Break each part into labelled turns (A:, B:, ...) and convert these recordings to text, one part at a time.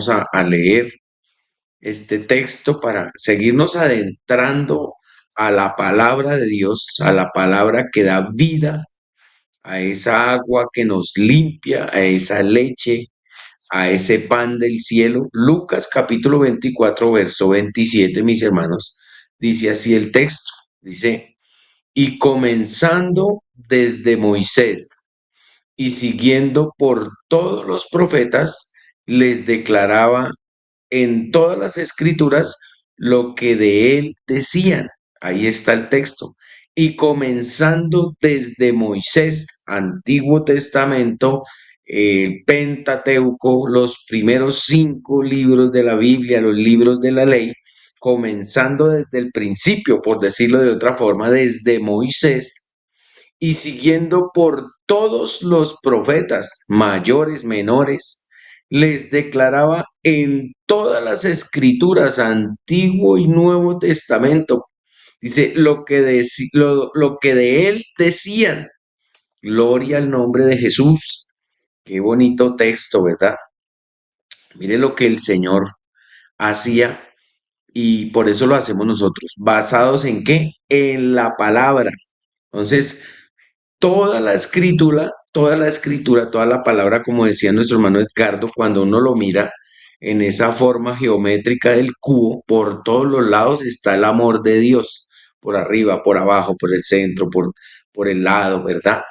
A: a leer este texto para seguirnos adentrando a la palabra de Dios, a la palabra que da vida, a esa agua que nos limpia, a esa leche, a ese pan del cielo. Lucas capítulo 24, verso 27, mis hermanos, dice así el texto, dice, y comenzando desde Moisés y siguiendo por todos los profetas, les declaraba en todas las escrituras lo que de él decían. Ahí está el texto. Y comenzando desde Moisés, Antiguo Testamento, el Pentateuco, los primeros 5 libros de la Biblia, los libros de la ley, comenzando desde el principio, por decirlo de otra forma, desde Moisés, y siguiendo por todos los profetas, mayores, menores, les declaraba en todas las escrituras, Antiguo y Nuevo Testamento, dice, lo que de él decían. Gloria al nombre de Jesús. Qué bonito texto, ¿verdad? Mire lo que el Señor hacía y por eso lo hacemos nosotros. ¿Basados en qué? En la palabra. Entonces, toda la palabra, como decía nuestro hermano Edgardo, cuando uno lo mira en esa forma geométrica del cubo, por todos los lados está el amor de Dios, por arriba, por abajo, por el centro, por el lado, ¿verdad?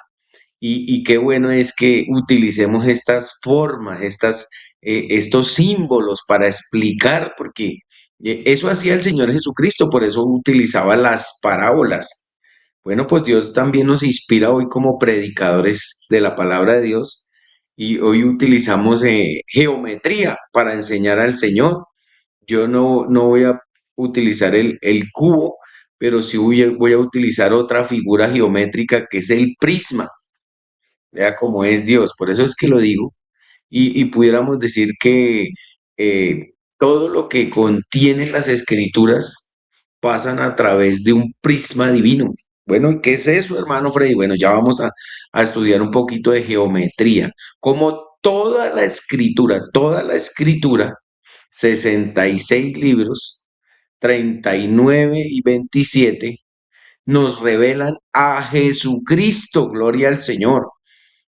A: Y qué bueno es que utilicemos estas formas, estos símbolos para explicar, porque eso hacía el Señor Jesucristo, por eso utilizaba las parábolas. Bueno, pues Dios también nos inspira hoy como predicadores de la palabra de Dios y hoy utilizamos geometría para enseñar al Señor. Yo no voy a utilizar el cubo, pero sí voy a utilizar otra figura geométrica que es el prisma. Vea cómo es Dios, por eso es que lo digo. Y pudiéramos decir que todo lo que contienen las escrituras pasan a través de un prisma divino. Bueno, ¿y qué es eso, hermano Freddy? Bueno, ya vamos a estudiar un poquito de geometría. Como toda la escritura, 66 libros, 39 y 27, nos revelan a Jesucristo, gloria al Señor.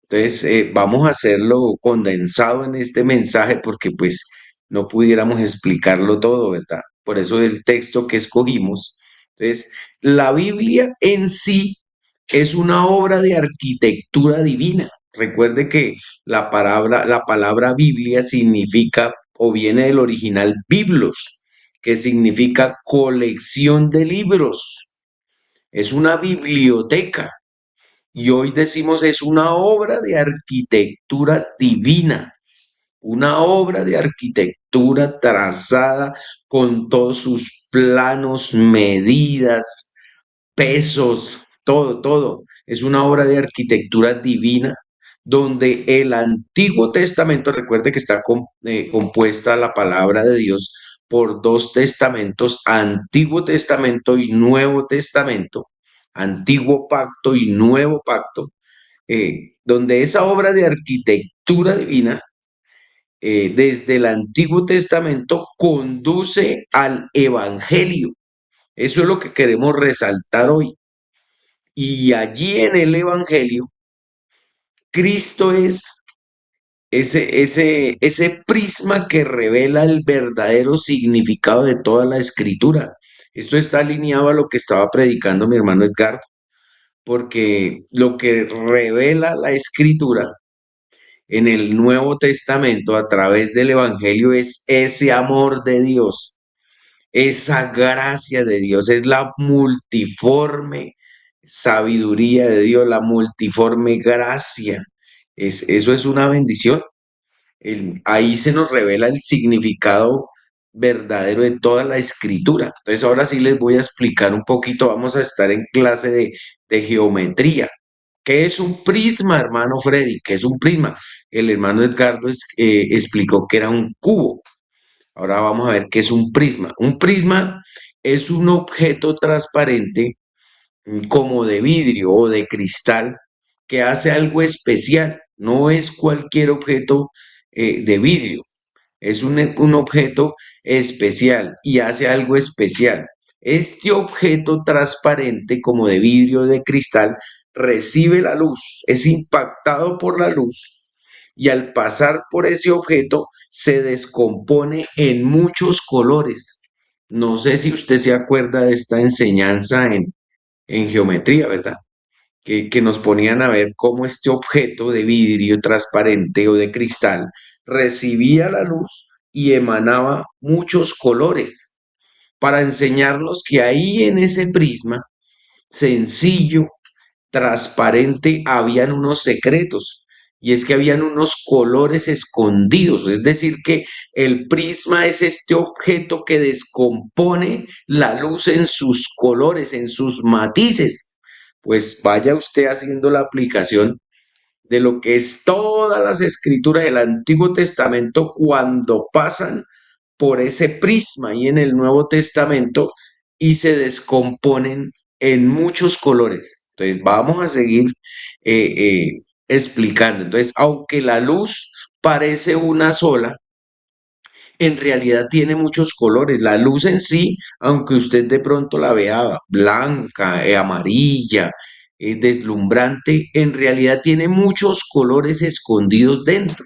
A: Entonces, vamos a hacerlo condensado en este mensaje porque pues no pudiéramos explicarlo todo, ¿verdad? Por eso el texto que escogimos. Entonces, la Biblia en sí es una obra de arquitectura divina. Recuerde que la palabra Biblia significa o viene del original biblos, que significa colección de libros. Es una biblioteca. Y hoy decimos es una obra de arquitectura divina, una obra de arquitectura trazada con todos sus planos, medidas, pesos, todo, todo. Es una obra de arquitectura divina donde el Antiguo Testamento, recuerde que está compuesta la palabra de Dios por 2 testamentos, Antiguo Testamento y Nuevo Testamento, Antiguo Pacto y Nuevo Pacto, donde esa obra de arquitectura divina desde el Antiguo Testamento conduce al Evangelio. Eso es lo que queremos resaltar hoy. Y allí en el Evangelio, Cristo es ese prisma que revela el verdadero significado de toda la escritura. Esto está alineado a lo que estaba predicando mi hermano Edgar, porque lo que revela la escritura en el Nuevo Testamento a través del Evangelio es ese amor de Dios, esa gracia de Dios, es la multiforme sabiduría de Dios, la multiforme gracia. Eso es una bendición. Ahí se nos revela el significado verdadero de toda la escritura. Entonces ahora sí les voy a explicar un poquito, vamos a estar en clase de geometría. ¿Qué es un prisma, hermano Freddy? ¿Qué es un prisma? El hermano Edgardo explicó que era un cubo. Ahora vamos a ver qué es un prisma. Un prisma es un objeto transparente como de vidrio o de cristal que hace algo especial. No es cualquier objeto de vidrio. es un objeto especial y hace algo especial. Este objeto transparente, como de vidrio o de cristal, recibe la luz, es impactado por la luz y al pasar por ese objeto se descompone en muchos colores. No sé si usted se acuerda de esta enseñanza en geometría, ¿verdad? Que nos ponían a ver cómo este objeto de vidrio transparente o de cristal recibía la luz y emanaba muchos colores para enseñarnos que ahí en ese prisma sencillo, transparente, habían unos secretos. Y es que habían unos colores escondidos, es decir, que el prisma es este objeto que descompone la luz en sus colores, en sus matices. Pues vaya usted haciendo la aplicación de lo que es todas las escrituras del Antiguo Testamento cuando pasan por ese prisma y en el Nuevo Testamento y se descomponen en muchos colores. Entonces vamos a seguir explicando. Entonces, aunque la luz parece una sola, en realidad tiene muchos colores. La luz en sí, aunque usted de pronto la vea blanca, amarilla, deslumbrante, en realidad tiene muchos colores escondidos dentro.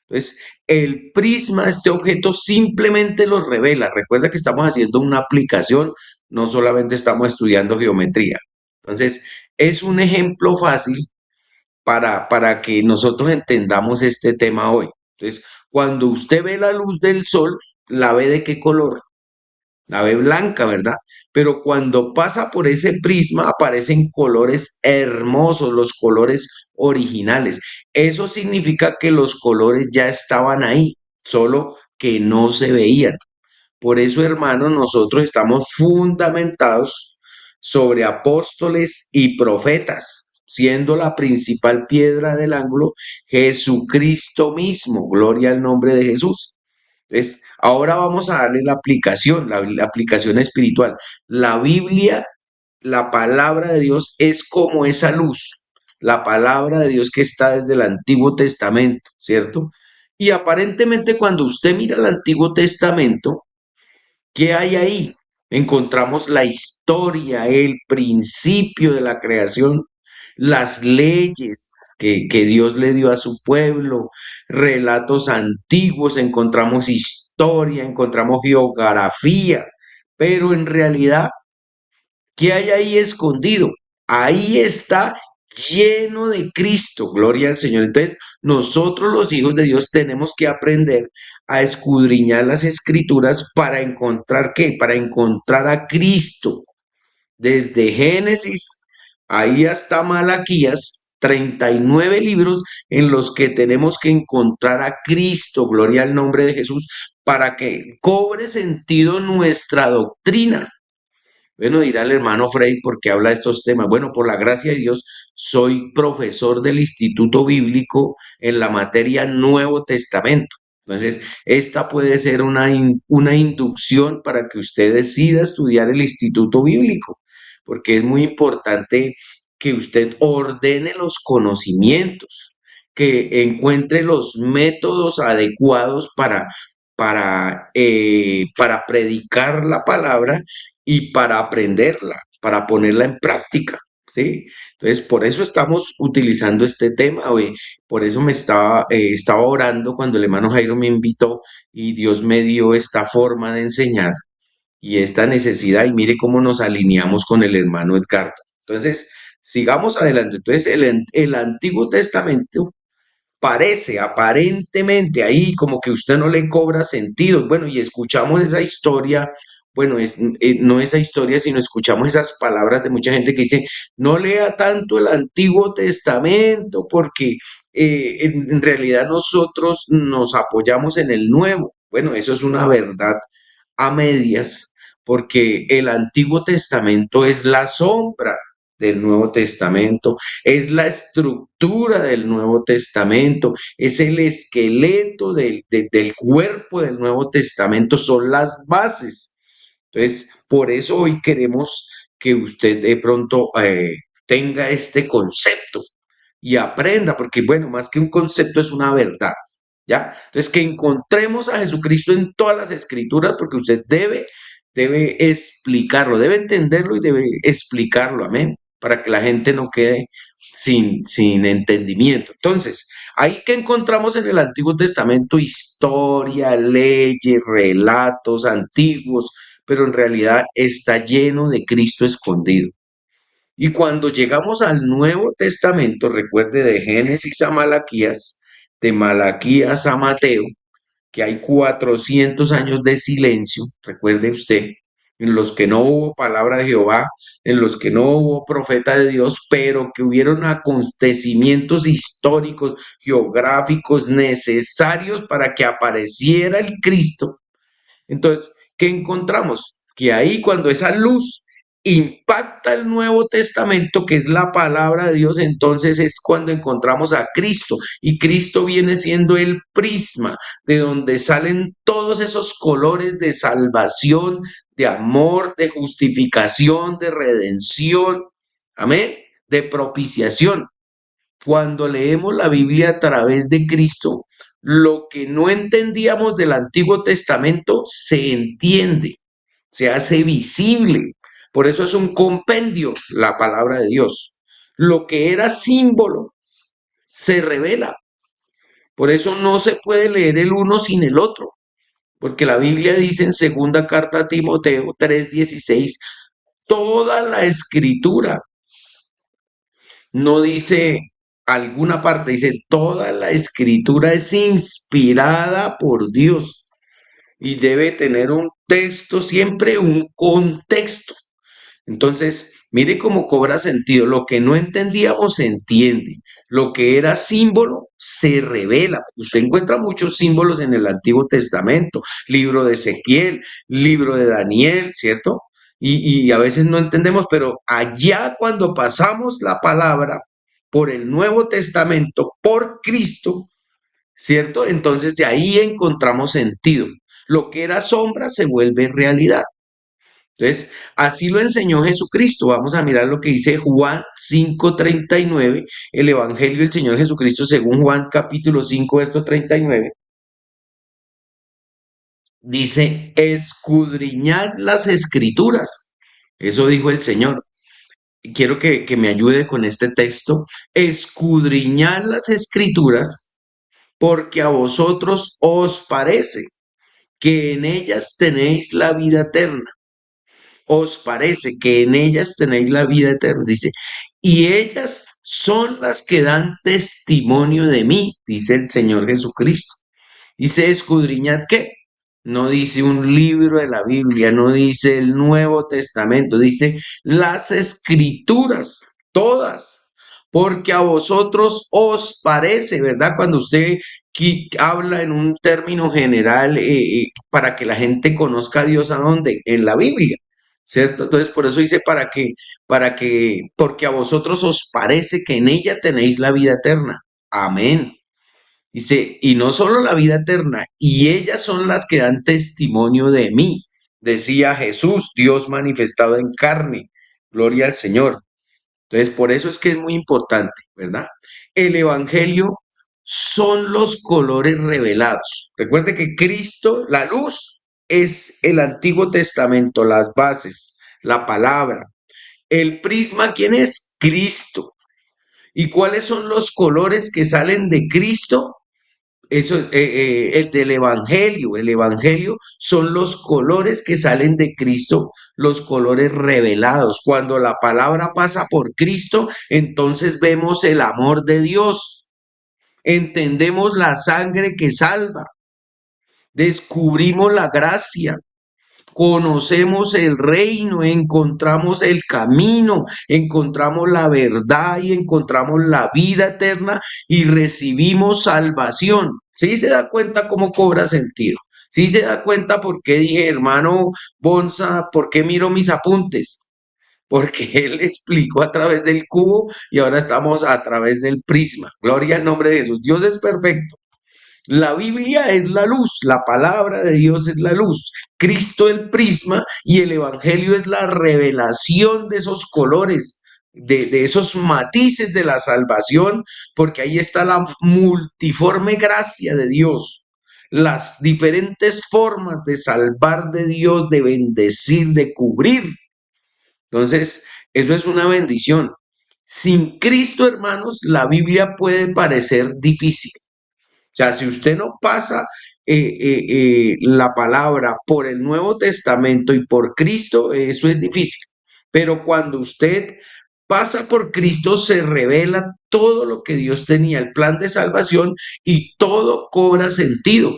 A: Entonces, el prisma, este objeto, simplemente los revela. Recuerda que estamos haciendo una aplicación, no solamente estamos estudiando geometría. Entonces, es un ejemplo fácil para que nosotros entendamos este tema hoy. Entonces, cuando usted ve la luz del sol, ¿la ve de qué color? La ve blanca, ¿verdad? Pero cuando pasa por ese prisma aparecen colores hermosos, los colores originales. Eso significa que los colores ya estaban ahí, solo que no se veían. Por eso, hermanos, nosotros estamos fundamentados sobre apóstoles y profetas, siendo la principal piedra del ángulo Jesucristo mismo. Gloria al nombre de Jesús. Entonces, ahora vamos a darle la aplicación, la aplicación espiritual. La Biblia, la palabra de Dios es como esa luz, la palabra de Dios que está desde el Antiguo Testamento, ¿cierto? Y aparentemente cuando usted mira el Antiguo Testamento, ¿qué hay ahí? Encontramos la historia, el principio de la creación, las leyes que Dios le dio a su pueblo, relatos antiguos, encontramos historia, encontramos geografía, pero en realidad, ¿qué hay ahí escondido? Ahí está lleno de Cristo, gloria al Señor. Entonces, nosotros los hijos de Dios tenemos que aprender a escudriñar las escrituras para encontrar qué, para encontrar a Cristo. Desde Génesis, ahí hasta Malaquías, 39 libros en los que tenemos que encontrar a Cristo, gloria al nombre de Jesús, para que cobre sentido nuestra doctrina. Bueno, dirá el hermano Frey, ¿por qué habla de estos temas? Bueno, por la gracia de Dios, soy profesor del Instituto Bíblico en la materia Nuevo Testamento. Entonces, esta puede ser una inducción para que usted decida estudiar el Instituto Bíblico, porque es muy importante que usted ordene los conocimientos, que encuentre los métodos adecuados para predicar la palabra y para aprenderla, para ponerla en práctica, ¿sí? Entonces, por eso estamos utilizando este tema, hoy. Por eso estaba orando cuando el hermano Jairo me invitó y Dios me dio esta forma de enseñar y esta necesidad y mire cómo nos alineamos con el hermano Edgardo. Entonces, sigamos adelante. Entonces, el Antiguo Testamento parece aparentemente ahí como que usted no le cobra sentido. Bueno, y escuchamos esa historia, bueno, no esa historia, sino escuchamos esas palabras de mucha gente que dice, no lea tanto el Antiguo Testamento porque en realidad nosotros nos apoyamos en el Nuevo. Bueno, eso es una verdad a medias, porque el Antiguo Testamento es la sombra del Nuevo Testamento, es la estructura del Nuevo Testamento, es el esqueleto del cuerpo del Nuevo Testamento, son las bases. Entonces, por eso hoy queremos que usted de pronto tenga este concepto y aprenda, porque bueno, más que un concepto es una verdad. ¿ya? Entonces, que encontremos a Jesucristo en todas las escrituras, porque usted debe explicarlo, debe entenderlo y debe explicarlo, amén, para que la gente no quede sin entendimiento. Entonces, ahí que encontramos en el Antiguo Testamento historia, leyes, relatos antiguos, pero en realidad está lleno de Cristo escondido. Y cuando llegamos al Nuevo Testamento, recuerde de Génesis a Malaquías, de Malaquías a Mateo, que hay 400 años de silencio, recuerde usted, en los que no hubo palabra de Jehová, en los que no hubo profeta de Dios, pero que hubieron acontecimientos históricos, geográficos necesarios para que apareciera el Cristo. Entonces, ¿qué encontramos? Que ahí cuando esa luz impacta el Nuevo Testamento, que es la palabra de Dios, entonces es cuando encontramos a Cristo. Y Cristo viene siendo el prisma de donde salen todos esos colores de salvación, de amor, de justificación, de redención, amén, de propiciación. Cuando leemos la Biblia a través de Cristo, lo que no entendíamos del Antiguo Testamento se entiende, se hace visible. Por eso es un compendio la palabra de Dios. Lo que era símbolo se revela. Por eso no se puede leer el uno sin el otro, porque la Biblia dice en segunda carta a Timoteo 3:16, toda la escritura, no dice alguna parte, dice toda la escritura es inspirada por Dios y debe tener un texto, siempre un contexto. Entonces, mire cómo cobra sentido. Lo que no entendíamos se entiende. Lo que era símbolo se revela. Usted encuentra muchos símbolos en el Antiguo Testamento, libro de Ezequiel, libro de Daniel, ¿cierto? Y a veces no entendemos, pero allá cuando pasamos la palabra por el Nuevo Testamento, por Cristo, ¿cierto? Entonces de ahí encontramos sentido. Lo que era sombra se vuelve realidad. Entonces, así lo enseñó Jesucristo. Vamos a mirar lo que dice Juan 5:39, el Evangelio del Señor Jesucristo según Juan capítulo 5, verso 39. Dice, escudriñad las escrituras. Eso dijo el Señor. Y quiero que me ayude con este texto. Escudriñad las escrituras porque a vosotros os parece que en ellas tenéis la vida eterna. Os parece que en ellas tenéis la vida eterna. Dice, y ellas son las que dan testimonio de mí, dice el Señor Jesucristo. Dice, escudriñad qué. No dice un libro de la Biblia, no dice el Nuevo Testamento, dice las escrituras, todas, porque a vosotros os parece, ¿verdad? Cuando usted habla en un término general para que la gente conozca a Dios, ¿a dónde? En la Biblia. ¿Cierto? Entonces, por eso dice porque a vosotros os parece que en ella tenéis la vida eterna. Amén. Dice, y no solo la vida eterna, y ellas son las que dan testimonio de mí, decía Jesús, Dios manifestado en carne. Gloria al Señor. Entonces, por eso es que es muy importante, ¿verdad? El Evangelio son los colores revelados. Recuerde que Cristo, la luz, es el Antiguo Testamento, las bases, la palabra. El prisma, ¿quién es? Cristo. ¿Y cuáles son los colores que salen de Cristo? Eso, el del Evangelio. El Evangelio son los colores que salen de Cristo, los colores revelados. Cuando la palabra pasa por Cristo, entonces vemos el amor de Dios. Entendemos la sangre que salva. Descubrimos la gracia. Conocemos el reino, encontramos el camino, encontramos la verdad y encontramos la vida eterna y recibimos salvación. ¿Sí se da cuenta cómo cobra sentido? ¿Sí se da cuenta por qué dije, hermano Bonza, por qué miro mis apuntes? Porque él explicó a través del cubo y ahora estamos a través del prisma. Gloria al nombre de Jesús. Dios es perfecto. La Biblia es la luz, la palabra de Dios es la luz, Cristo el prisma y el Evangelio es la revelación de esos colores de esos matices de la salvación, porque ahí está la multiforme gracia de Dios, las diferentes formas de salvar de Dios, de bendecir, de cubrir. Entonces, eso es una bendición. Sin Cristo, hermanos, la Biblia puede parecer difícil. O sea, si usted no pasa la palabra por el Nuevo Testamento y por Cristo, eso es difícil. Pero cuando usted pasa por Cristo, se revela todo lo que Dios tenía, el plan de salvación, y todo cobra sentido,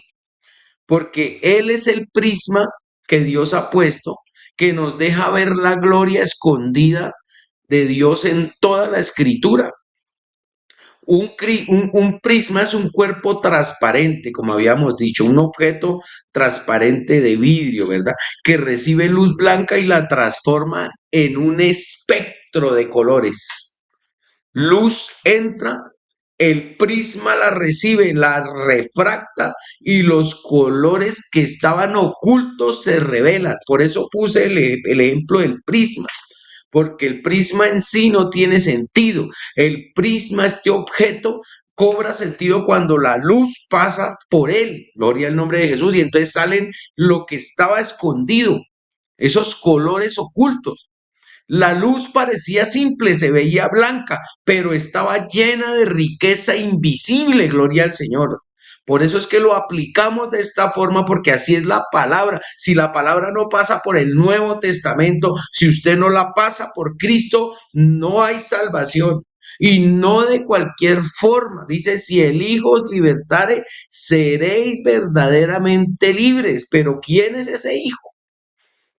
A: porque Él es el prisma que Dios ha puesto, que nos deja ver la gloria escondida de Dios en toda la escritura. Un prisma es un cuerpo transparente, como habíamos dicho, un objeto transparente de vidrio, ¿verdad? Que recibe luz blanca y la transforma en un espectro de colores. Luz entra, el prisma la recibe, la refracta y los colores que estaban ocultos se revelan. Por eso puse el ejemplo del prisma, porque el prisma en sí no tiene sentido. El prisma, este objeto, cobra sentido cuando la luz pasa por él. Gloria al nombre de Jesús. Y entonces salen lo que estaba escondido, esos colores ocultos. La luz parecía simple, se veía blanca, pero estaba llena de riqueza invisible, gloria al Señor. Por eso es que lo aplicamos de esta forma, porque así es la palabra. Si la palabra no pasa por el Nuevo Testamento, si usted no la pasa por Cristo, no hay salvación. Y no de cualquier forma. Dice, si el Hijo os libertare, seréis verdaderamente libres. Pero ¿quién es ese Hijo?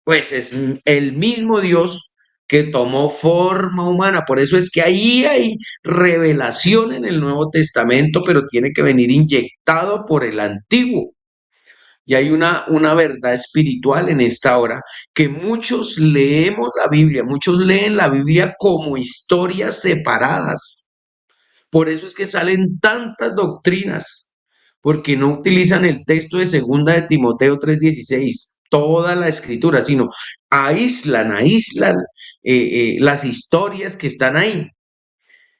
A: Pues es el mismo Dios que tomó forma humana. Por eso es que ahí hay revelación en el Nuevo Testamento, pero tiene que venir inyectado por el Antiguo. Y hay una verdad espiritual en esta hora, que muchos leemos la Biblia, muchos leen la Biblia como historias separadas. Por eso es que salen tantas doctrinas, porque no utilizan el texto de segunda de Timoteo 3:16, toda la escritura, sino aíslan las historias que están ahí.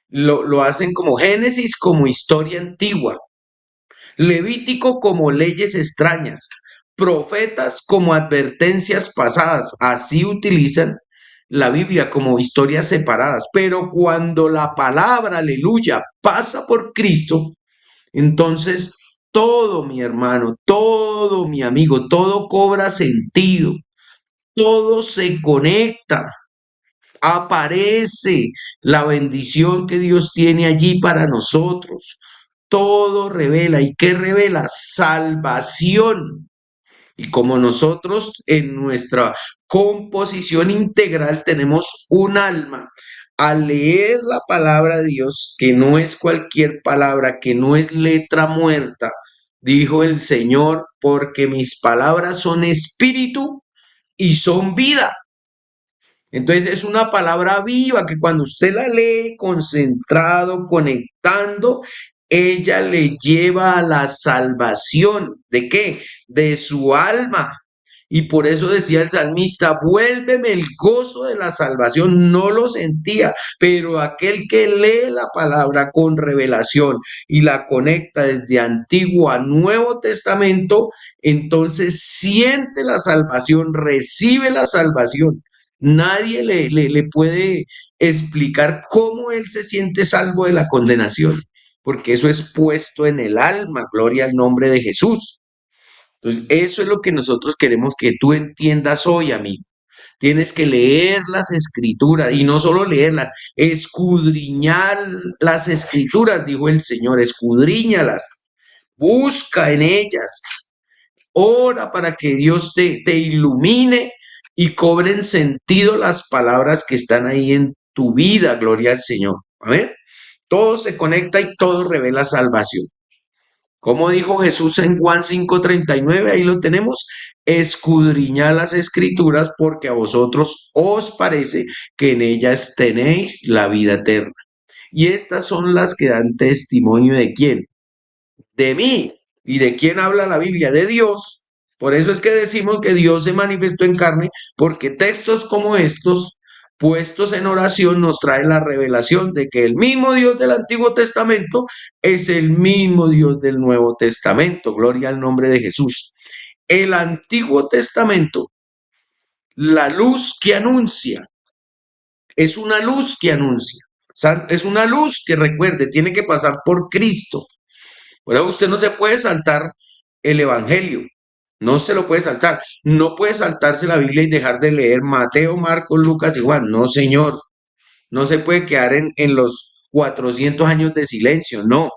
A: Lo hacen como Génesis, como historia antigua, Levítico como leyes extrañas, profetas como advertencias pasadas. Así utilizan la Biblia como historias separadas. Pero cuando la palabra, aleluya, pasa por Cristo, entonces todo, mi hermano, todo, mi amigo, todo cobra sentido, todo se conecta, aparece la bendición que Dios tiene allí para nosotros. Todo revela. ¿Y qué revela? Salvación. Y como nosotros en nuestra composición integral tenemos un alma, al leer la palabra de Dios, que no es cualquier palabra, que no es letra muerta, dijo el Señor, porque mis palabras son espíritu y son vida. Entonces es una palabra viva que cuando usted la lee concentrado, conectando, ella le lleva a la salvación. ¿De qué? De su alma. Y por eso decía el salmista, vuélveme el gozo de la salvación. No lo sentía, pero aquel que lee la palabra con revelación y la conecta desde Antiguo a Nuevo Testamento, entonces siente la salvación, recibe la salvación. Nadie le puede explicar cómo él se siente salvo de la condenación, porque eso es puesto en el alma, gloria al nombre de Jesús. Entonces, eso es lo que nosotros queremos que tú entiendas hoy, amigo. Tienes que leer las escrituras y no solo leerlas, escudriñar las escrituras, dijo el Señor, escudriñalas, busca en ellas, ora para que Dios te ilumine y cobren sentido las palabras que están ahí en tu vida, gloria al Señor. A ver, todo se conecta y todo revela salvación. Como dijo Jesús en Juan 5:39, ahí lo tenemos, escudriñad las escrituras porque a vosotros os parece que en ellas tenéis la vida eterna. Y estas son las que dan testimonio de quién, de mí. ¿Y de quién habla la Biblia? De Dios. Por eso es que decimos que Dios se manifestó en carne, porque textos como estos puestos en oración, nos trae la revelación de que el mismo Dios del Antiguo Testamento es el mismo Dios del Nuevo Testamento. Gloria al nombre de Jesús. El Antiguo Testamento, la luz que anuncia, es una luz que anuncia. Es una luz que, recuerde, tiene que pasar por Cristo. Bueno, usted no se puede saltar el Evangelio. No se lo puede saltar. No puede saltarse la Biblia y dejar de leer Mateo, Marcos, Lucas y Juan. No, señor. No se puede quedar en los 400 años de silencio. No.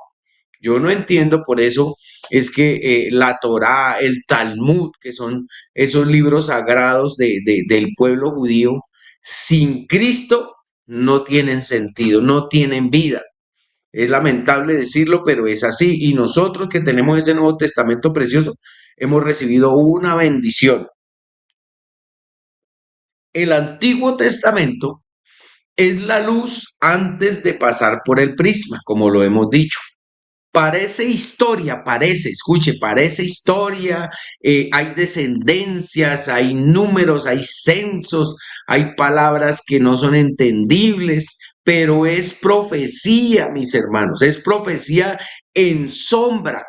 A: Yo no entiendo, por eso es que la Torá, el Talmud, que son esos libros sagrados del pueblo judío, sin Cristo no tienen sentido, no tienen vida. Es lamentable decirlo, pero es así. Y nosotros que tenemos ese Nuevo Testamento precioso, hemos recibido una bendición. El Antiguo Testamento es la luz antes de pasar por el prisma, como lo hemos dicho. Parece historia, escuche, parece historia, hay descendencias, hay números, hay censos, hay palabras que no son entendibles, pero es profecía, mis hermanos, es profecía en sombra,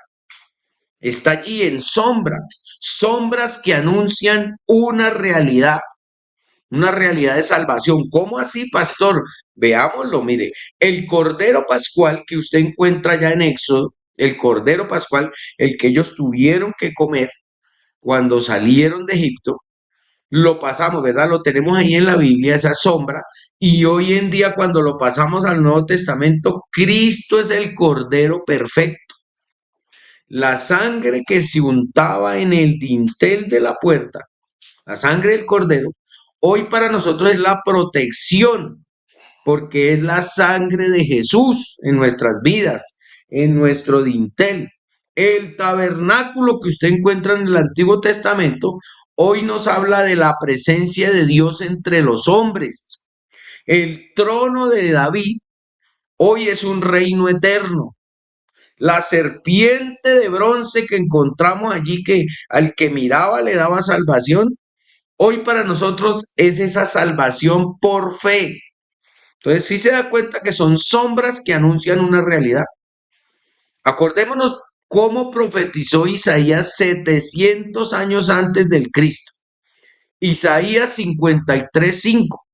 A: está allí en sombra, sombras que anuncian una realidad de salvación. ¿Cómo así, pastor? Veámoslo, mire, el Cordero Pascual que usted encuentra ya en Éxodo, el Cordero Pascual, el que ellos tuvieron que comer cuando salieron de Egipto, lo pasamos, ¿verdad? Lo tenemos ahí en la Biblia, esa sombra, y hoy en día cuando lo pasamos al Nuevo Testamento, Cristo es el Cordero perfecto. La sangre que se untaba en el dintel de la puerta, la sangre del Cordero, hoy para nosotros es la protección, porque es la sangre de Jesús en nuestras vidas, en nuestro dintel. El tabernáculo que usted encuentra en el Antiguo Testamento, hoy nos habla de la presencia de Dios entre los hombres. El trono de David hoy es un reino eterno. La serpiente de bronce que encontramos allí, que al que miraba le daba salvación, hoy para nosotros es esa salvación por fe. Entonces, sí se da cuenta que son sombras que anuncian una realidad. Acordémonos cómo profetizó Isaías 700 años antes del Cristo. Isaías 53:5.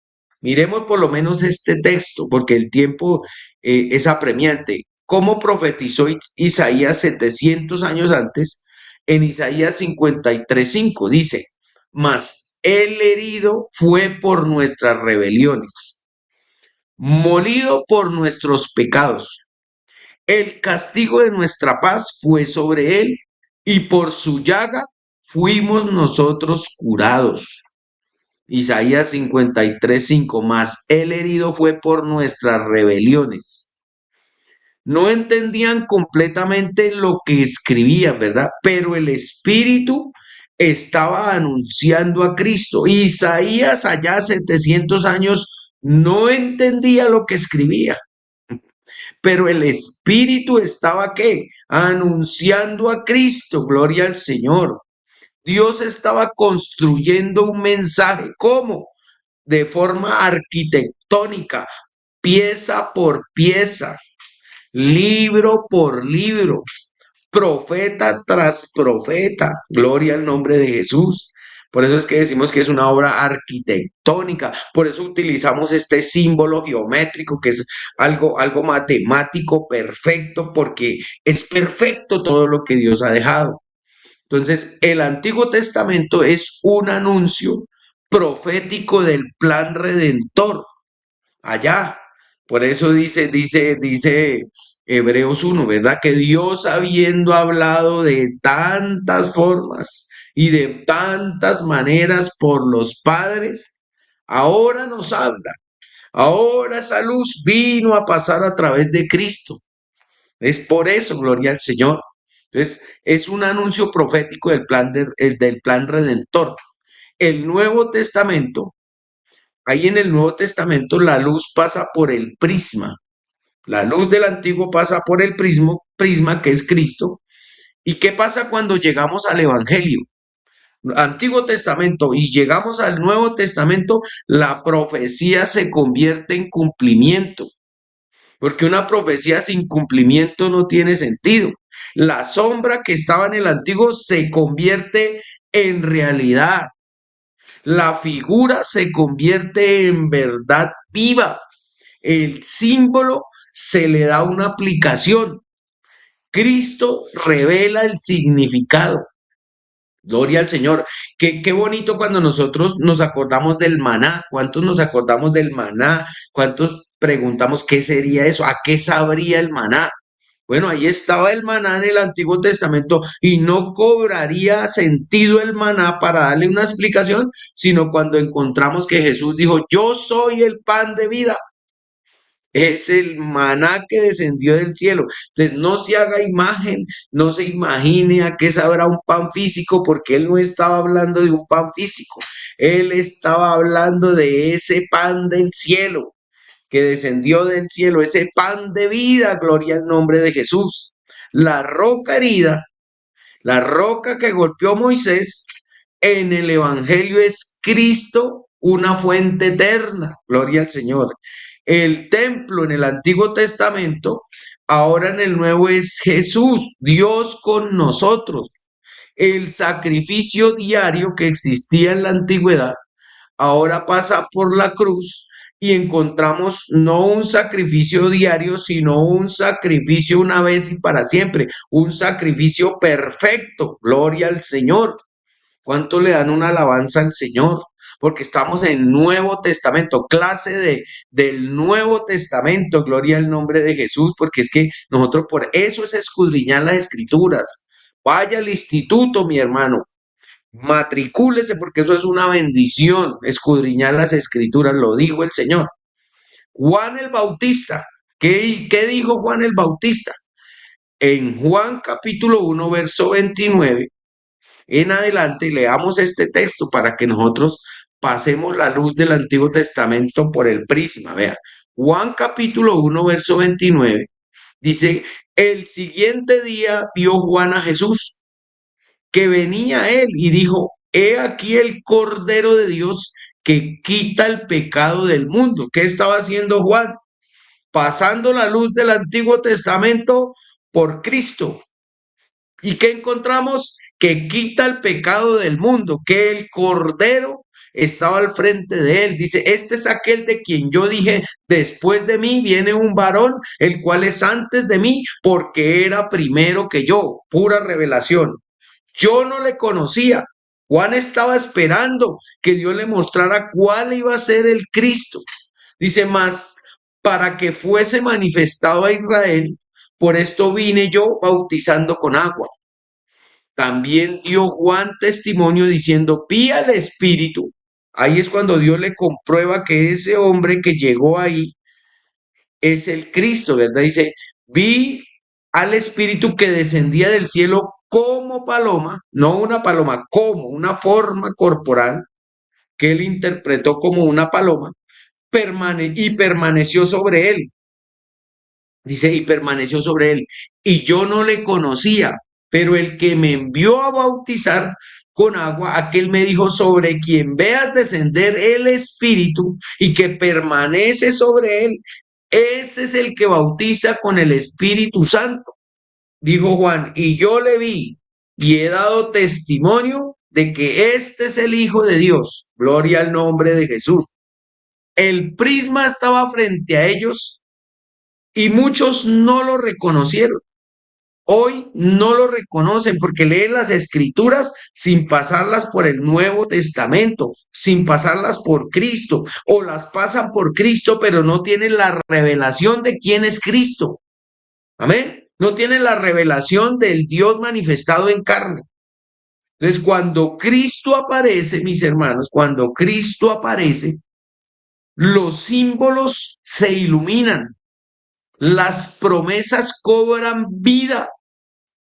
A: Miremos por lo menos este texto, porque el tiempo es apremiante. ¿Cómo profetizó Isaías 700 años antes? En Isaías 53:5 dice, mas el herido fue por nuestras rebeliones, molido por nuestros pecados. El castigo de nuestra paz fue sobre él, y por su llaga fuimos nosotros curados. Isaías 53:5, más el herido fue por nuestras rebeliones. No entendían completamente lo que escribían, ¿verdad? Pero el Espíritu estaba anunciando a Cristo. Isaías allá 700 años no entendía lo que escribía, pero el Espíritu estaba ¿qué? Anunciando a Cristo, gloria al Señor. Dios estaba construyendo un mensaje, ¿cómo? De forma arquitectónica, pieza por pieza, libro por libro, profeta tras profeta, gloria al nombre de Jesús. Por eso es que decimos que es una obra arquitectónica, por eso utilizamos este símbolo geométrico que es algo matemático perfecto, porque es perfecto todo lo que Dios ha dejado. Entonces, el Antiguo Testamento es un anuncio profético del plan redentor allá. Por eso dice Hebreos 1, ¿verdad? Que Dios, habiendo hablado de tantas formas y de tantas maneras por los padres, ahora nos habla. Ahora esa luz vino a pasar a través de Cristo. Es por eso, gloria al Señor. Entonces, es un anuncio profético del plan redentor. El Nuevo Testamento, ahí en el Nuevo Testamento, la luz pasa por el prisma. La luz del antiguo pasa por el prisma que es Cristo. ¿Y qué pasa cuando llegamos al Evangelio? Antiguo Testamento y llegamos al Nuevo Testamento, la profecía se convierte en cumplimiento, porque una profecía sin cumplimiento no tiene sentido. La sombra que estaba en el antiguo se convierte en realidad. La figura se convierte en verdad viva. El símbolo se le da una aplicación. Cristo revela el significado. Gloria al Señor. Qué bonito cuando nosotros nos acordamos del maná. ¿Cuántos nos acordamos del maná? ¿Cuántos preguntamos qué sería eso? ¿A qué sabría el maná? Bueno, ahí estaba el maná en el Antiguo Testamento y no cobraría sentido el maná para darle una explicación, sino cuando encontramos que Jesús dijo, yo soy el pan de vida. Es el maná que descendió del cielo. Entonces, no se haga imagen, no se imagine a qué sabrá un pan físico, porque él no estaba hablando de un pan físico. Él estaba hablando de ese pan del cielo, que descendió del cielo, ese pan de vida, gloria al nombre de Jesús. La roca herida, la roca que golpeó Moisés en el Evangelio es Cristo, una fuente eterna. Gloria al Señor. El templo en el Antiguo Testamento, ahora en el Nuevo es Jesús, Dios con nosotros. El sacrificio diario que existía en la antigüedad, ahora pasa por la cruz y encontramos no un sacrificio diario, sino un sacrificio una vez y para siempre, un sacrificio perfecto. Gloria al Señor. ¿Cuánto le dan una alabanza al Señor? Porque estamos en Nuevo Testamento, clase del Nuevo Testamento, gloria al nombre de Jesús, porque es que nosotros por eso es escudriñar las Escrituras. Vaya al instituto, mi hermano, matricúlese porque eso es una bendición, escudriñar las Escrituras, lo dijo el Señor. Juan el Bautista, ¿qué dijo Juan el Bautista? En Juan capítulo 1, verso 29, en adelante, leamos este texto para que nosotros pasemos la luz del Antiguo Testamento por el prisma. Vea, Juan capítulo 1, verso 29, dice, el siguiente día vio Juan a Jesús, que venía a él y dijo, he aquí el Cordero de Dios que quita el pecado del mundo. ¿Qué estaba haciendo Juan? Pasando la luz del Antiguo Testamento por Cristo. ¿Y qué encontramos? Que quita el pecado del mundo, que el Cordero estaba al frente de él. Dice, este es aquel de quien yo dije, después de mí viene un varón, el cual es antes de mí, porque era primero que yo. Pura revelación. Yo no le conocía. Juan estaba esperando que Dios le mostrara cuál iba a ser el Cristo. Dice, más para que fuese manifestado a Israel, por esto vine yo bautizando con agua. También dio Juan testimonio diciendo, vi al Espíritu. Ahí es cuando Dios le comprueba que ese hombre que llegó ahí es el Cristo, ¿verdad? Dice, vi al Espíritu que descendía del cielo como paloma, no una paloma, como una forma corporal que él interpretó como una paloma, y permaneció sobre él. Dice, y permaneció sobre él. Y yo no le conocía, pero el que me envió a bautizar con agua, aquel me dijo, sobre quien veas descender el Espíritu y que permanece sobre él, ese es el que bautiza con el Espíritu Santo. Dijo Juan, y yo le vi y he dado testimonio de que este es el Hijo de Dios. Gloria al nombre de Jesús. El prisma estaba frente a ellos y muchos no lo reconocieron. Hoy no lo reconocen porque leen las escrituras sin pasarlas por el Nuevo Testamento, sin pasarlas por Cristo, o las pasan por Cristo, pero no tienen la revelación de quién es Cristo. Amén. No tienen la revelación del Dios manifestado en carne. Entonces, cuando Cristo aparece, mis hermanos, cuando Cristo aparece, los símbolos se iluminan, las promesas cobran vida.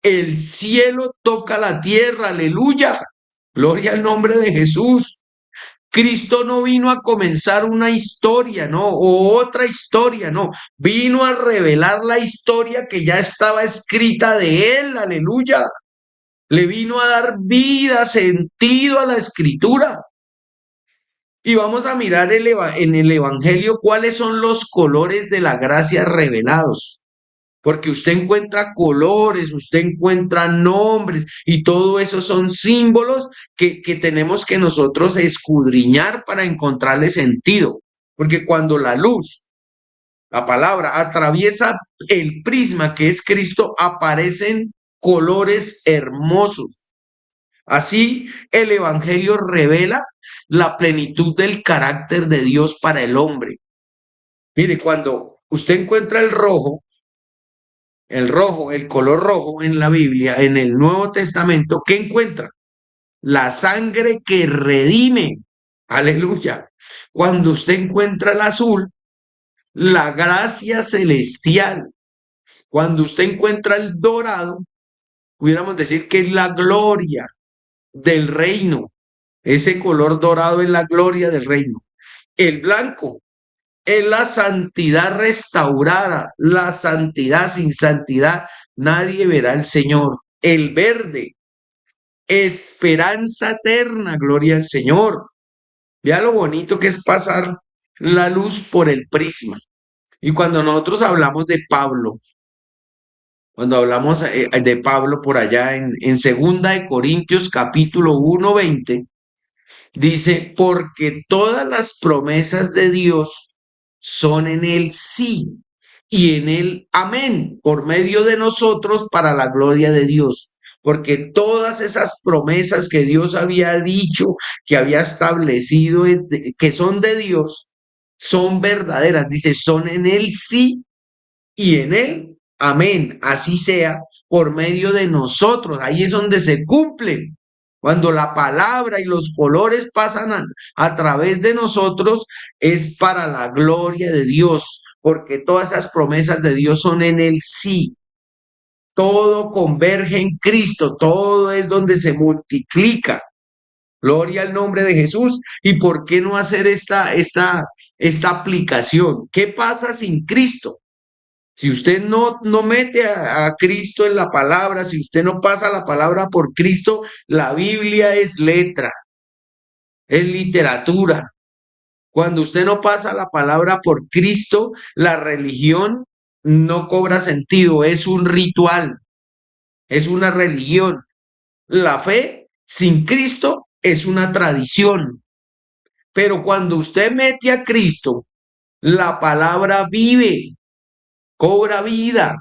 A: El cielo toca la tierra, aleluya. Gloria al nombre de Jesús. Cristo no vino a comenzar una historia, no, o otra historia, no. Vino a revelar la historia que ya estaba escrita de él, aleluya. Le vino a dar vida, sentido a la escritura. Y vamos a mirar en el Evangelio cuáles son los colores de la gracia revelados. Porque usted encuentra colores, usted encuentra nombres y todo eso son símbolos que tenemos que nosotros escudriñar para encontrarle sentido. Porque cuando la luz, la palabra, atraviesa el prisma que es Cristo, aparecen colores hermosos. Así, el Evangelio revela la plenitud del carácter de Dios para el hombre. Mire, cuando usted encuentra el color rojo en la Biblia, en el Nuevo Testamento, ¿qué encuentra? La sangre que redime. Aleluya. Cuando usted encuentra el azul, la gracia celestial. Cuando usted encuentra el dorado, pudiéramos decir que es la gloria del reino. Ese color dorado es la gloria del reino. El blanco es la santidad restaurada, la santidad. Sin santidad nadie verá al Señor. El verde, esperanza eterna, gloria al Señor. Vea lo bonito que es pasar la luz por el prisma. Y cuando nosotros hablamos de Pablo, cuando hablamos de Pablo por allá en Segunda de Corintios capítulo 1:20, dice, porque todas las promesas de Dios son en el sí y en el amén, por medio de nosotros para la gloria de Dios. Porque todas esas promesas que Dios había dicho, que había establecido, que son de Dios, son verdaderas. Dice, son en el sí y en el amén. Así sea por medio de nosotros. Ahí es donde se cumplen. Cuando la palabra y los colores pasan a través de nosotros, es para la gloria de Dios, porque todas esas promesas de Dios son en el sí. Todo converge en Cristo, todo es donde se multiplica. Gloria al nombre de Jesús. ¿Y por qué no hacer esta aplicación? ¿Qué pasa sin Cristo? Si usted no mete a Cristo en la palabra, si usted no pasa la palabra por Cristo, la Biblia es letra, es literatura. Cuando usted no pasa la palabra por Cristo, la religión no cobra sentido, es un ritual, es una religión. La fe sin Cristo es una tradición. Pero cuando usted mete a Cristo, la palabra vive, cobra vida.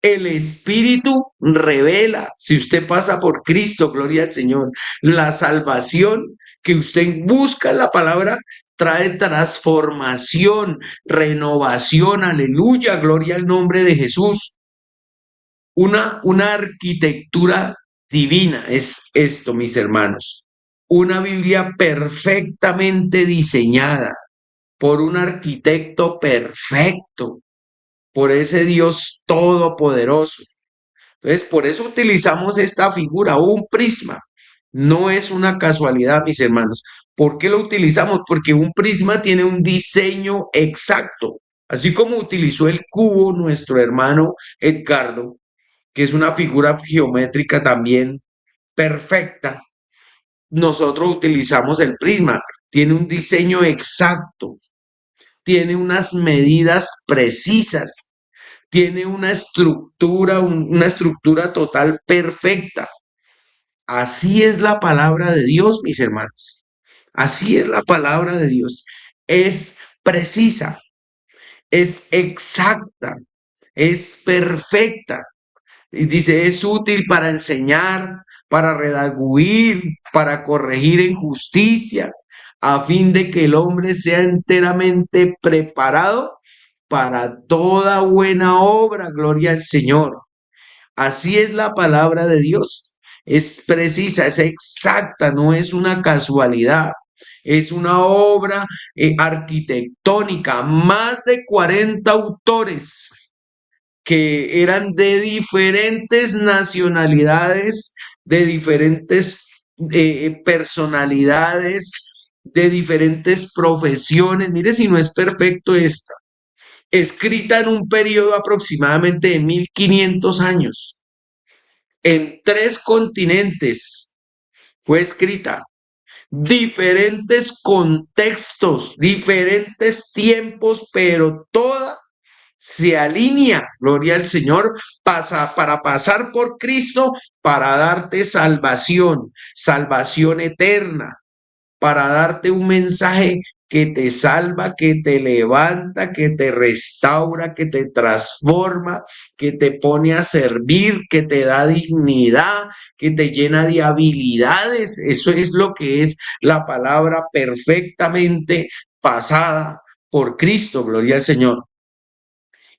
A: El Espíritu revela, si usted pasa por Cristo, gloria al Señor, la salvación que usted busca en la palabra trae transformación, renovación, aleluya, gloria al nombre de Jesús. Una arquitectura divina es esto, mis hermanos. Una Biblia perfectamente diseñada por un arquitecto perfecto, por ese Dios todopoderoso. Entonces, por eso utilizamos esta figura, un prisma. No es una casualidad, mis hermanos. ¿Por qué lo utilizamos? Porque un prisma tiene un diseño exacto. Así como utilizó el cubo nuestro hermano Edgardo, que es una figura geométrica también perfecta, nosotros utilizamos el prisma. Tiene un diseño exacto, tiene unas medidas precisas, tiene una estructura total perfecta. Así es la palabra de Dios, mis hermanos. Así es la palabra de Dios. Es precisa, es exacta, es perfecta. Y dice, es útil para enseñar, para redarguir, para corregir en justicia, a fin de que el hombre sea enteramente preparado para toda buena obra. Gloria al Señor. Así es la palabra de Dios. Es precisa, es exacta, no es una casualidad. Es una obra arquitectónica. Más de 40 autores que eran de diferentes nacionalidades, de diferentes personalidades, de diferentes profesiones. Mire si no es perfecto esta. Escrita en un periodo aproximadamente de 1500 años. en 3 continentes fue escrita, diferentes contextos, diferentes tiempos, pero toda se alinea, gloria al Señor, para pasar por Cristo, para darte salvación, salvación eterna, para darte un mensaje que te salva, que te levanta, que te restaura, que te transforma, que te pone a servir, que te da dignidad, que te llena de habilidades. Eso es lo que es la palabra perfectamente pasada por Cristo, gloria al Señor.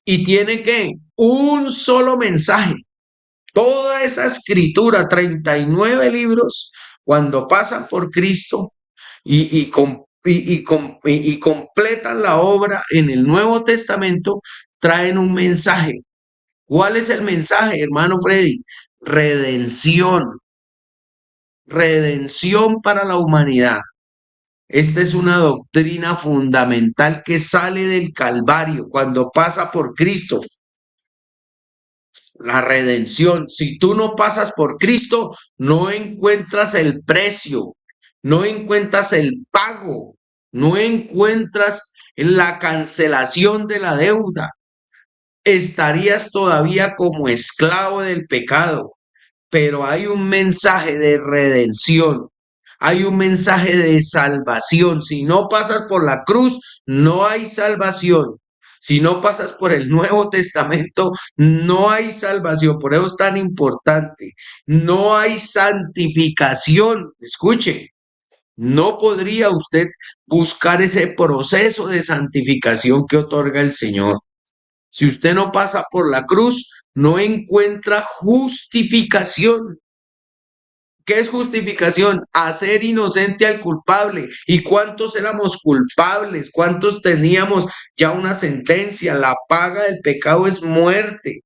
A: Y tiene que un solo mensaje. Toda esa escritura, 39 libros, cuando pasan por Cristo y completan la obra en el Nuevo Testamento, traen un mensaje. ¿Cuál es el mensaje, hermano Freddy? Redención. Redención para la humanidad. Esta es una doctrina fundamental que sale del Calvario cuando pasa por Cristo. La redención. Si tú no pasas por Cristo, no encuentras el precio, no encuentras el pago, no encuentras la cancelación de la deuda. Estarías todavía como esclavo del pecado, pero hay un mensaje de redención. Hay un mensaje de salvación. Si no pasas por la cruz, no hay salvación. Si no pasas por el Nuevo Testamento, no hay salvación. Por eso es tan importante. No hay santificación. Escuche, no podría usted buscar ese proceso de santificación que otorga el Señor. Si usted no pasa por la cruz, no encuentra justificación. ¿Qué es justificación? Hacer inocente al culpable. ¿Y cuántos éramos culpables? ¿Cuántos teníamos ya una sentencia? La paga del pecado es muerte.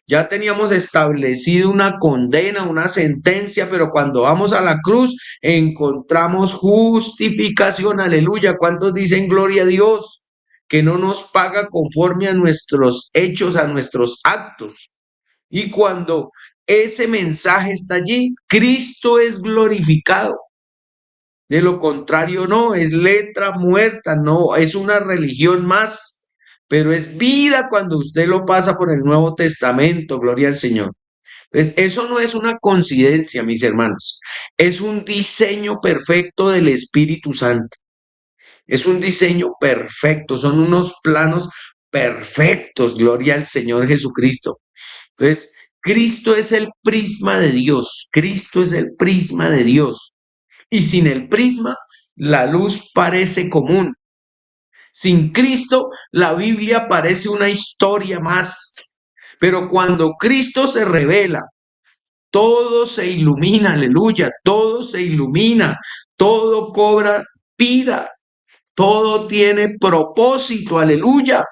A: Ya teníamos establecido una condena, una sentencia, pero cuando vamos a la cruz encontramos justificación. Aleluya. ¿Cuántos dicen gloria a Dios? Que no nos paga conforme a nuestros hechos, a nuestros actos. Y cuando ese mensaje está allí, Cristo es glorificado. De lo contrario, no, es letra muerta, no, es una religión más, pero es vida cuando usted lo pasa por el Nuevo Testamento, gloria al Señor. Entonces, eso no es una coincidencia, mis hermanos, es un diseño perfecto del Espíritu Santo. Es un diseño perfecto, son unos planos perfectos, gloria al Señor Jesucristo. Entonces, Cristo es el prisma de Dios. Cristo es el prisma de Dios. Y sin el prisma, la luz parece común. Sin Cristo, la Biblia parece una historia más. Pero cuando Cristo se revela, todo se ilumina, aleluya, todo se ilumina, todo cobra vida, todo tiene propósito, aleluya.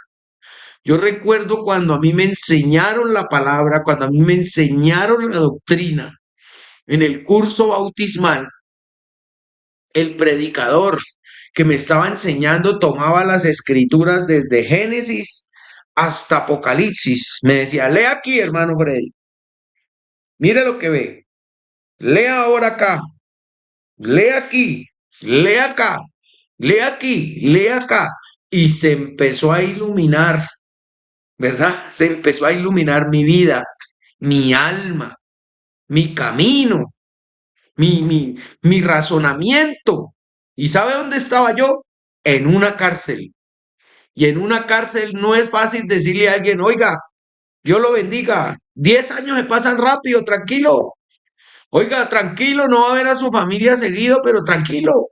A: Yo recuerdo cuando a mí me enseñaron la palabra, cuando a mí me enseñaron la doctrina en el curso bautismal, el predicador que me estaba enseñando tomaba las escrituras desde Génesis hasta Apocalipsis. Me decía, lea aquí, hermano Freddy. Mire lo que ve. Lea ahora acá. Lea aquí. Lea acá. Lea aquí. Lea acá. Y se empezó a iluminar, ¿verdad? Se empezó a iluminar mi vida, mi alma, mi camino, mi razonamiento. ¿Y sabe dónde estaba yo? En una cárcel. Y en una cárcel no es fácil decirle a alguien, oiga, Dios lo bendiga, 10 años se pasan rápido, tranquilo. Oiga, tranquilo, no va a ver a su familia seguido, pero tranquilo.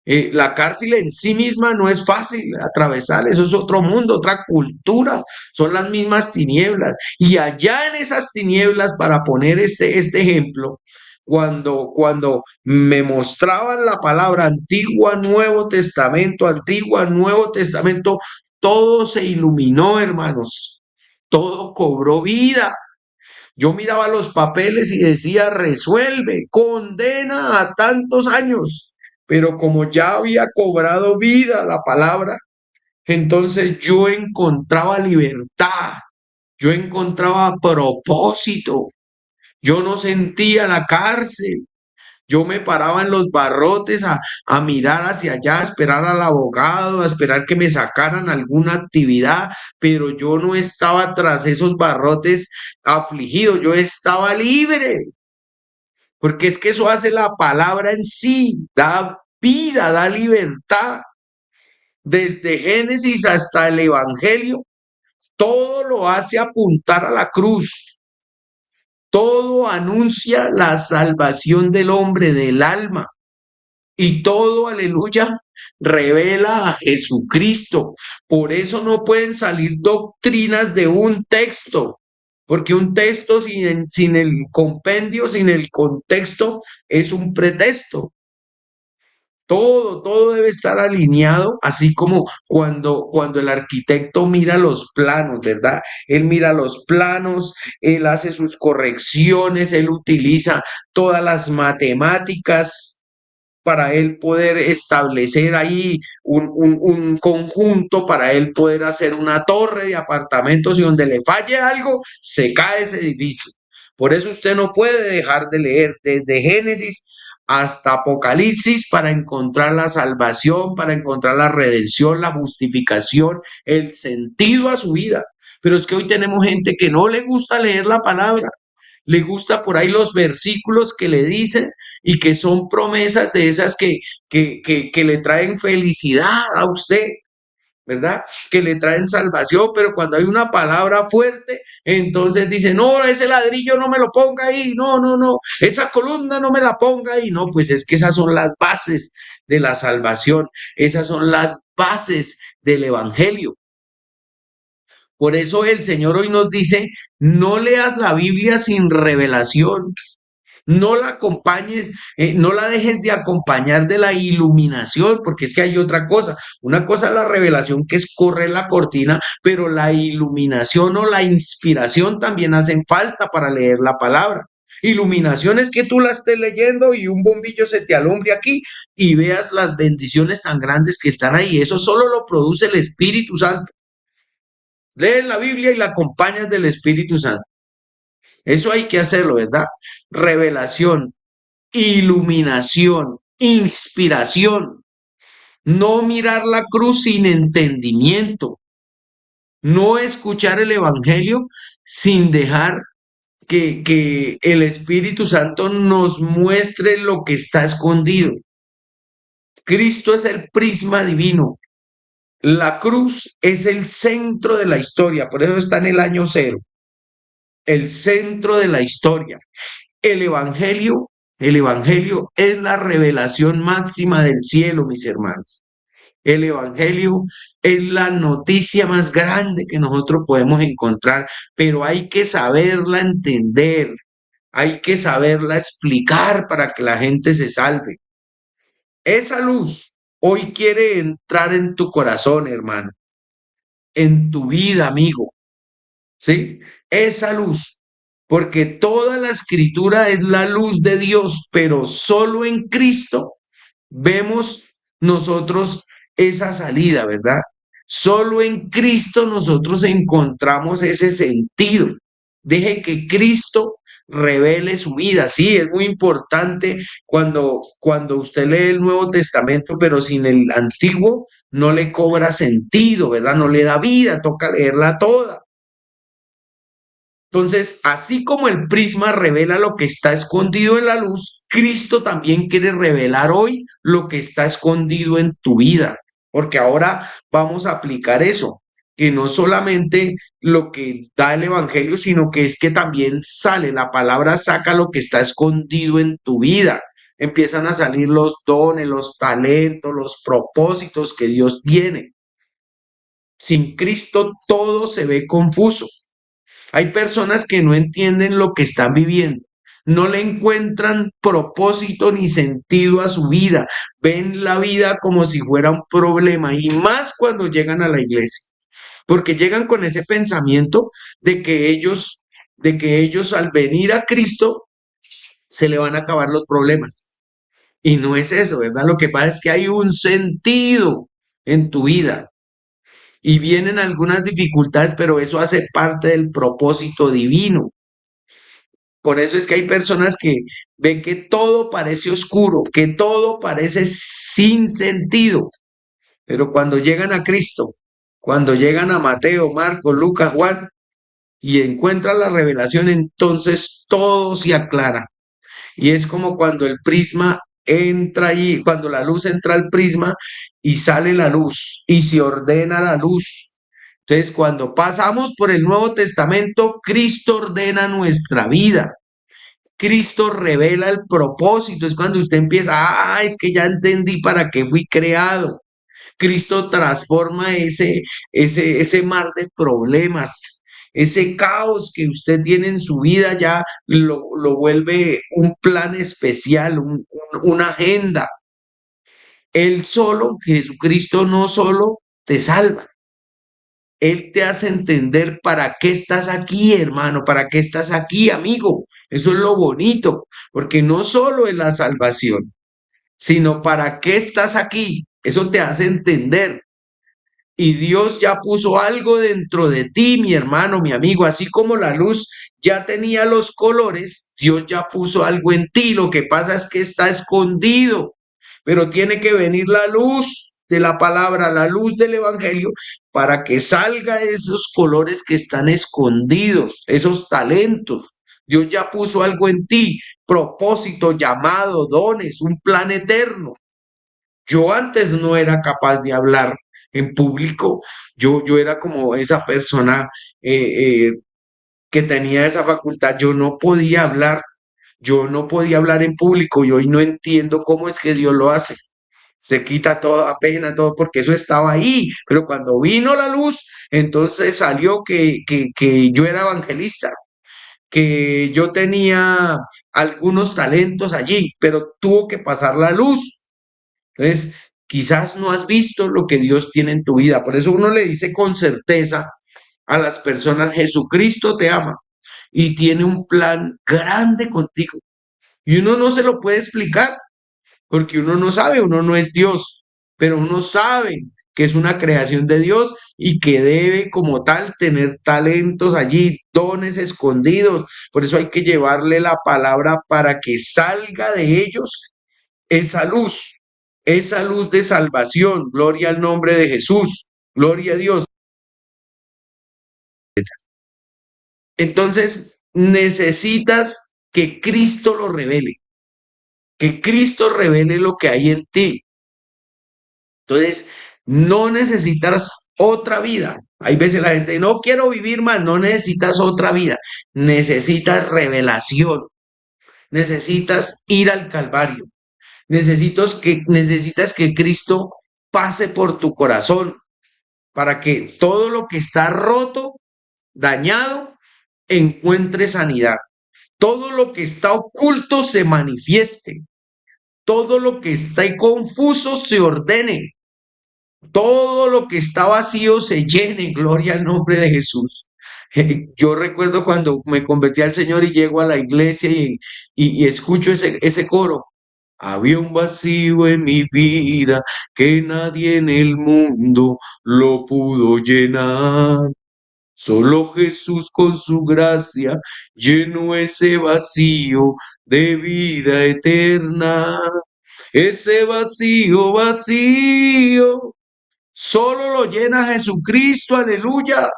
A: La cárcel en sí misma no es fácil atravesar, eso es otro mundo, otra cultura, son las mismas tinieblas. Y allá en esas tinieblas, para poner este ejemplo, cuando me mostraban la palabra Antigua, Nuevo Testamento, todo se iluminó, hermanos, todo cobró vida. Yo miraba los papeles y decía, resuelve, condena a tantos años. Pero como ya había cobrado vida la palabra, entonces yo encontraba libertad, yo encontraba propósito. Yo no sentía la cárcel. Yo me paraba en los barrotes a mirar hacia allá, a esperar al abogado, a esperar que me sacaran alguna actividad, pero yo no estaba tras esos barrotes afligido, yo estaba libre, porque es que eso hace la palabra en sí, da vida, da libertad. Desde Génesis hasta el Evangelio, todo lo hace apuntar a la cruz, todo anuncia la salvación del hombre, del alma. Y todo, aleluya, revela a Jesucristo. Por eso no pueden salir doctrinas de un texto, porque un texto sin el compendio, sin el contexto, es un pretexto. Todo debe estar alineado, así como cuando el arquitecto mira los planos, ¿verdad? Él mira los planos, él hace sus correcciones, él utiliza todas las matemáticas para él poder establecer ahí un conjunto, para él poder hacer una torre de apartamentos y donde le falle algo, se cae ese edificio. Por eso usted no puede dejar de leer desde Génesis hasta Apocalipsis para encontrar la salvación, para encontrar la redención, la justificación, el sentido a su vida. Pero es que hoy tenemos gente que no le gusta leer la palabra, le gusta por ahí los versículos que le dicen y que son promesas de esas que le traen felicidad a usted, ¿verdad? Que le traen salvación, pero cuando hay una palabra fuerte, entonces dice, no, ese ladrillo no me lo ponga ahí, no, no, no, esa columna no me la ponga ahí, no, pues es que esas son las bases de la salvación, esas son las bases del evangelio. Por eso el Señor hoy nos dice, no leas la Biblia sin revelación. No la acompañes, no la dejes de acompañar de la iluminación, porque es que hay otra cosa. Una cosa es la revelación, que es correr la cortina, pero la iluminación o la inspiración también hacen falta para leer la palabra. Iluminación es que tú la estés leyendo y un bombillo se te alumbre aquí y veas las bendiciones tan grandes que están ahí. Eso solo lo produce el Espíritu Santo. Lees la Biblia y la acompañas del Espíritu Santo. Eso hay que hacerlo, ¿verdad? Revelación, iluminación, inspiración. No mirar la cruz sin entendimiento. No escuchar el Evangelio sin dejar que el Espíritu Santo nos muestre lo que está escondido. Cristo es el prisma divino. La cruz es el centro de la historia, por eso está en el año cero, el centro de la historia. El Evangelio, el Evangelio es la revelación máxima del cielo, mis hermanos. El Evangelio es la noticia más grande que nosotros podemos encontrar, pero hay que saberla entender, hay que saberla explicar para que la gente se salve. Esa luz hoy quiere entrar en tu corazón, hermano, en tu vida, amigo. ¿Sí? Esa luz, porque toda la escritura es la luz de Dios, pero solo en Cristo vemos nosotros esa salida, ¿verdad? Solo en Cristo nosotros encontramos ese sentido. Deje que Cristo revele su vida. Sí, es muy importante cuando usted lee el Nuevo Testamento, pero sin el Antiguo no le cobra sentido, ¿verdad? No le da vida, toca leerla toda. Entonces, así como el prisma revela lo que está escondido en la luz, Cristo también quiere revelar hoy lo que está escondido en tu vida, porque ahora vamos a aplicar eso, que no solamente lo que da el Evangelio, sino que es que también sale, la palabra saca lo que está escondido en tu vida. Empiezan a salir los dones, los talentos, los propósitos que Dios tiene. Sin Cristo todo se ve confuso. Hay personas que no entienden lo que están viviendo, no le encuentran propósito ni sentido a su vida, ven la vida como si fuera un problema y más cuando llegan a la iglesia, porque llegan con ese pensamiento de que ellos al venir a Cristo se le van a acabar los problemas. Y no es eso, ¿verdad? Lo que pasa es que hay un sentido en tu vida y vienen algunas dificultades, pero eso hace parte del propósito divino. Por eso es que hay personas que ven que todo parece oscuro, que todo parece sin sentido, pero cuando llegan a Cristo, cuando llegan a Mateo, Marcos, Lucas, Juan y encuentran la revelación, entonces todo se aclara. Y es como cuando el prisma entra allí, cuando la luz entra al prisma y sale la luz y se ordena la luz. Entonces, cuando pasamos por el Nuevo Testamento, Cristo ordena nuestra vida. Cristo revela el propósito. Es cuando usted empieza, es que ya entendí para qué fui creado. Cristo transforma ese mar de problemas, ese caos que usted tiene en su vida, ya lo vuelve un plan especial, una agenda. Él solo, Jesucristo no solo te salva, Él te hace entender para qué estás aquí, hermano, para qué estás aquí, amigo. Eso es lo bonito, porque no solo es la salvación, sino para qué estás aquí. Eso te hace entender. Y Dios ya puso algo dentro de ti, mi hermano, mi amigo, así como la luz ya tenía los colores, Dios ya puso algo en ti. Lo que pasa es que está escondido, pero tiene que venir la luz de la palabra, la luz del evangelio, para que salga esos colores que están escondidos, esos talentos. Dios ya puso algo en ti, propósito, llamado, dones, un plan eterno. Yo antes no era capaz de hablar en público. Yo era como esa persona eh, eh, que tenía esa facultad. Yo no podía hablar. Yo no podía hablar en público y hoy no entiendo cómo es que Dios lo hace. Se quita toda pena, todo, porque eso estaba ahí. Pero cuando vino la luz, entonces salió que yo era evangelista, que yo tenía algunos talentos allí, pero tuvo que pasar la luz. Entonces, quizás no has visto lo que Dios tiene en tu vida. Por eso uno le dice con certeza a las personas, Jesucristo te ama y tiene un plan grande contigo. Y uno no se lo puede explicar porque uno no sabe, uno no es Dios, pero uno sabe que es una creación de Dios y que debe como tal tener talentos allí, dones escondidos. Por eso hay que llevarle la palabra para que salga de ellos esa luz de salvación. Gloria al nombre de Jesús, gloria a Dios. Entonces necesitas que Cristo lo revele, que Cristo revele lo que hay en ti. Entonces, no necesitas otra vida. Hay veces la gente, no quiero vivir más, no necesitas otra vida, necesitas revelación, necesitas ir al Calvario, necesitas que Cristo pase por tu corazón para que todo lo que está roto, dañado, encuentre sanidad. Todo lo que está oculto se manifieste. Todo lo que está confuso se ordene. Todo lo que está vacío se llene. Gloria al nombre de Jesús. Yo recuerdo cuando me convertí al Señor y llego a la iglesia y escucho ese coro. Había un vacío en mi vida que nadie en el mundo lo pudo llenar. Solo Jesús con su gracia llenó ese vacío de vida eterna. Ese vacío, vacío, solo lo llena Jesucristo, aleluya.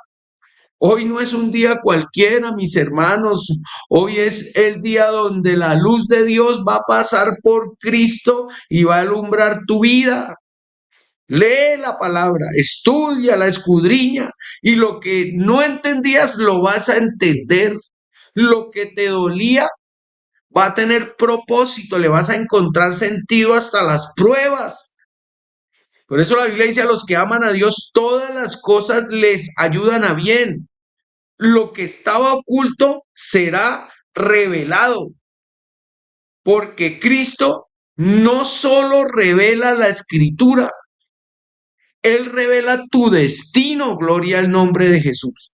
A: Hoy no es un día cualquiera, mis hermanos. Hoy es el día donde la luz de Dios va a pasar por Cristo y va a alumbrar tu vida. Lee la palabra, estudia, la escudriña y lo que no entendías lo vas a entender. Lo que te dolía va a tener propósito, le vas a encontrar sentido hasta las pruebas. Por eso la Biblia dice a los que aman a Dios, todas las cosas les ayudan a bien. Lo que estaba oculto será revelado, porque Cristo no solo revela la escritura, Él revela tu destino, gloria al nombre de Jesús.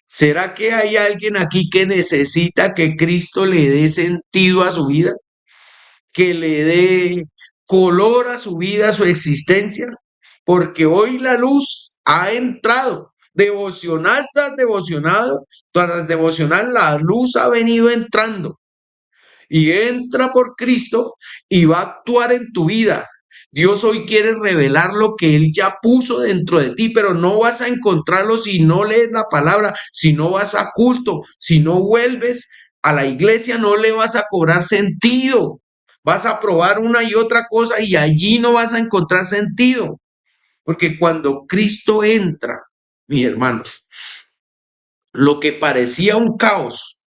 A: ¿Será que hay alguien aquí que necesita que Cristo le dé sentido a su vida? Que le dé color a su vida, a su existencia, porque hoy la luz ha entrado. Devocional tras devocional, la luz ha venido entrando y entra por Cristo y va a actuar en tu vida. Dios hoy quiere revelar lo que Él ya puso dentro de ti, pero no vas a encontrarlo si no lees la palabra, si no vas a culto, si no vuelves a la iglesia, no le vas a cobrar sentido. Vas a probar una y otra cosa y allí no vas a encontrar sentido. Porque cuando Cristo entra, mis hermanos, lo que parecía un caos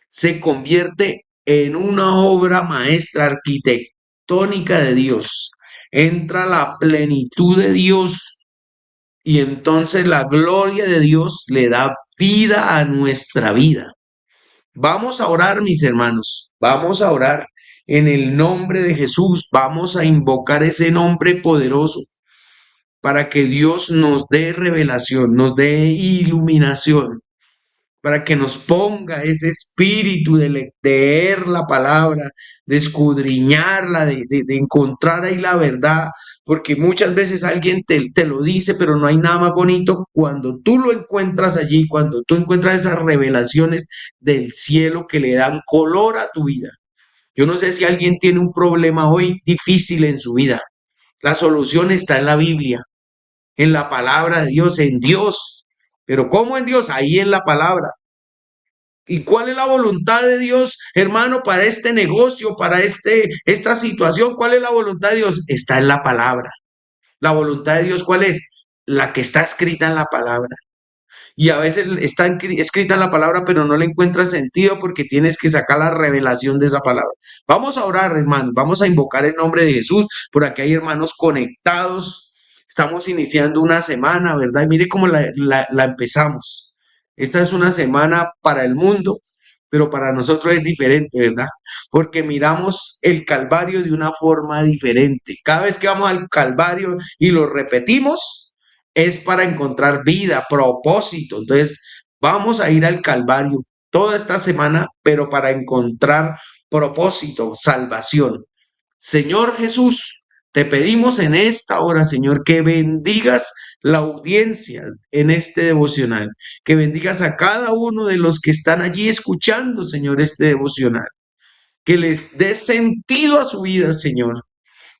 A: se convierte en una obra maestra arquitectónica de Dios. Entra la plenitud de Dios y entonces la gloria de Dios le da vida a nuestra vida. Vamos a orar, mis hermanos. Vamos a orar en el nombre de Jesús. Vamos a invocar ese nombre poderoso para que Dios nos dé revelación, nos dé iluminación, para que nos ponga ese espíritu de leer la palabra, de escudriñarla, de encontrar ahí la verdad, porque muchas veces alguien te lo dice, pero no hay nada más bonito cuando tú lo encuentras allí, cuando tú encuentras esas revelaciones del cielo que le dan color a tu vida. Yo no sé si alguien tiene un problema hoy difícil en su vida. La solución está en la Biblia, en la palabra de Dios, en Dios. Pero ¿cómo en Dios? Ahí en la palabra. ¿Y cuál es la voluntad de Dios, hermano, para este negocio, para esta situación? ¿Cuál es la voluntad de Dios? Está en la palabra. La voluntad de Dios, ¿cuál es? La que está escrita en la palabra. Y a veces está escrita en la palabra, pero no le encuentras sentido porque tienes que sacar la revelación de esa palabra. Vamos a orar, hermanos. Vamos a invocar el nombre de Jesús. Por aquí hay hermanos conectados. Estamos iniciando una semana, ¿verdad? Y mire cómo la empezamos. Esta es una semana para el mundo, pero para nosotros es diferente, ¿verdad? Porque miramos el Calvario de una forma diferente. Cada vez que vamos al Calvario y lo repetimos, es para encontrar vida, propósito. Entonces, vamos a ir al Calvario toda esta semana, pero para encontrar propósito, salvación. Señor Jesús, te pedimos en esta hora, Señor, que bendigas la audiencia en este devocional, que bendigas a cada uno de los que están allí escuchando, Señor, este devocional, que les dé sentido a su vida, Señor,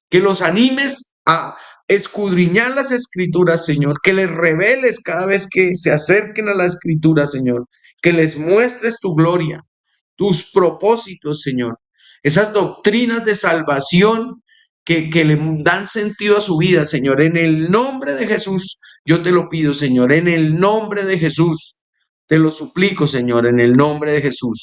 A: que los animes a escudriñar las escrituras, Señor, que les reveles cada vez que se acerquen a la escritura, Señor, que les muestres tu gloria, tus propósitos, Señor, esas doctrinas de salvación que le dan sentido a su vida, Señor. En el nombre de Jesús, yo te lo pido, Señor, en el nombre de Jesús, te lo suplico, Señor, en el nombre de Jesús.